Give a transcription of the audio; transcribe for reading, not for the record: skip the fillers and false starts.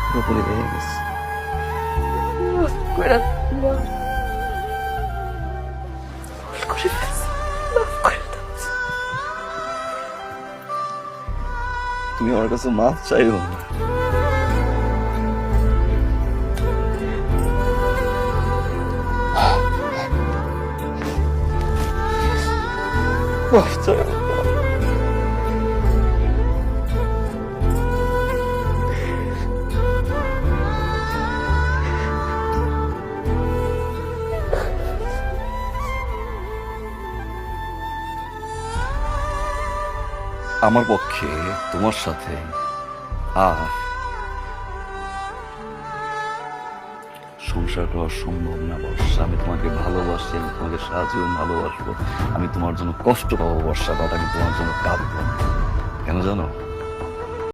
পুরোপুরি হয়ে গেছে। তুমি আমার কাছে মাফ চাইও না। মাফ চাইও না। আমার পক্ষে তোমার সাথে আর সংসার করা সম্ভব না বর্ষা। আমি তোমাকে ভালোবাসি, আমি তোমাকে সাহায্য ভালোবাসবো, আমি তোমার জন্য কষ্ট পাবো বর্ষা, বাট আমি তোমার জন্য কাঁদবো। কেন জানো?